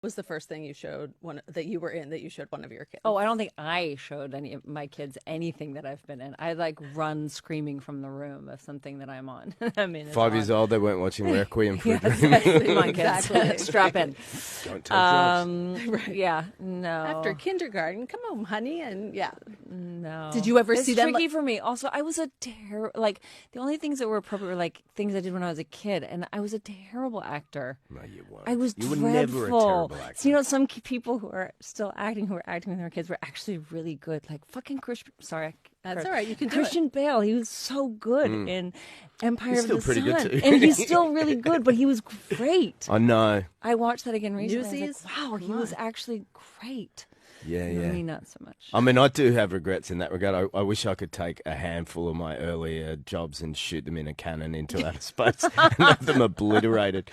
was the first thing you showed that you were in that you showed one of your kids? Oh, I don't think I showed any of my kids anything that I've been in. I like run screaming from the room of something that I'm on. I mean, it's 5 years old, they weren't watching Requiem for a Dream. Come on, kids. Exactly. Strap in. Don't take drugs. Right. Yeah, no. After kindergarten, come home, honey, and yeah. No. Did you ever it's see them? tricky for me. Also, I was a like the only things that were appropriate were like things I did when I was a kid, and I was a terrible actor. No, you weren't. I was You were dreadful. never a terrible actor. So, you know, some people who are still acting, who were acting with their kids, were actually really good. Like fucking Christian. Sorry, That's all right. You can do Christian Bale. He was so good in Empire He's of still the pretty Sun, good too. and he's still really good. But he was great. I know. I watched that again recently. I was Newsies? like, wow, he was actually great. Yeah, No, yeah. me not so much. I mean, I do have regrets in that regard. I wish I could take a handful of my earlier jobs and shoot them in a cannon into outer space and have them obliterated.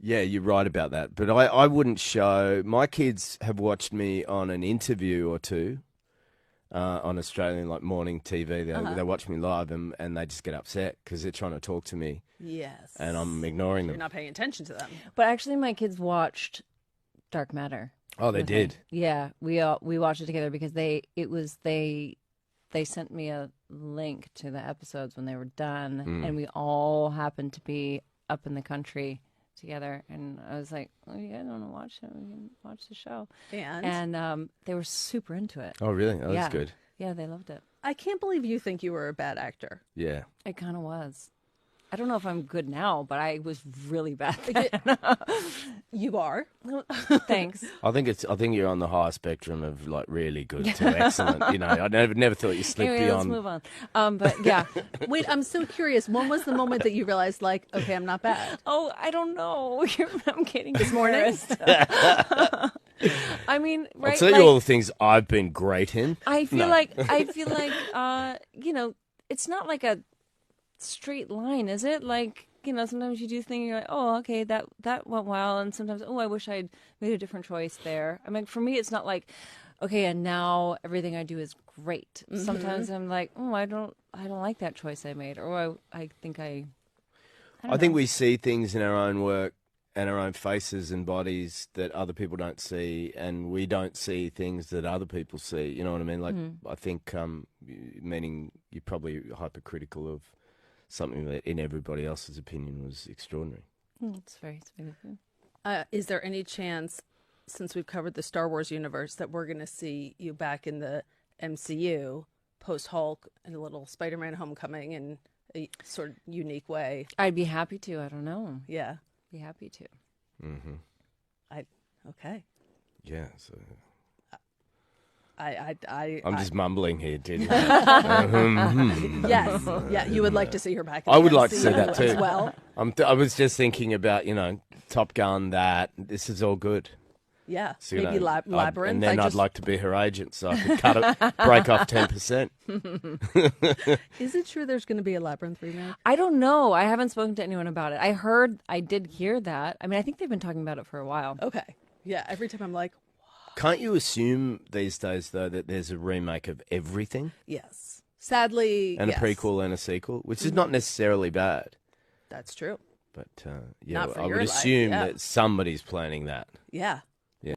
Yeah, you're right about that. But I wouldn't show. My kids have watched me on an interview or two on Australian like morning TV. They watch me live and they just get upset because they're trying to talk to me Yes. and I'm ignoring You're them. not paying attention to them. But actually, my kids watched Dark Matter. Oh, they with me. did. Yeah, we watched it together because they sent me a link to the episodes when they were done, and we all happened to be up in the country together, and I was like, "Oh, you guys want to watch it? We can watch the show." And they were super into it. Oh, really? Oh, that's Yeah. good. Yeah, they loved it. I can't believe you think you were a bad actor. Yeah. It kind of was. I don't know if I'm good now, but I was really bad then. You are. Thanks. I think you're on the higher spectrum of like really good to excellent. You know, I never thought you slipped Anyway, let's beyond. move on. But yeah. Wait, I'm so curious. When was the moment that you realized, like, okay, I'm not bad? Oh, I don't know. I'm getting this morning? I mean, right? I'll tell you all the things I've been great in. I feel No. like you know, it's not like a straight line, is it? Like, you know, sometimes you do things, you're like, oh, okay, that went well, and sometimes, oh, I wish I'd made a different choice there. I mean, for me, it's not like, okay, and now everything I do is great. Sometimes I'm like, oh, I don't like that choice I made, or I think I I think we see things in our own work and our own faces and bodies that other people don't see, and we don't see things that other people see. You know what I mean? Like, I think, meaning you're probably hypercritical of something that, in everybody else's opinion, was extraordinary. it's very sweet of you. Is there any chance, since we've covered the Star Wars universe, that we're going to see you back in the MCU post-Hulk and a little Spider-Man Homecoming in a sort of unique way? I'd be happy to. I don't know. Yeah. Be happy to. Okay. Yeah, so I'm I'm just mumbling here, dude. yes. Yeah, you would like to see her back in I the would like to MCU see that too. as well. I was just thinking about, you know, Top Gun, that. This is all good. Yeah. So, you Maybe know, Labyrinth. and then I'd like to be her agent so I could break off 10%. Is it true there's going to be a Labyrinth remake? I don't know. I haven't spoken to anyone about it. I did hear that. I mean, I think they've been talking about it for a while. Okay. Yeah, every time I'm like, Can't you assume these days, though, that there's a remake of everything? yes. Sadly, And yes. a prequel and a sequel, which is not necessarily bad. That's true. But, yeah, Not for I your would life, assume yeah. that somebody's planning that. Yeah.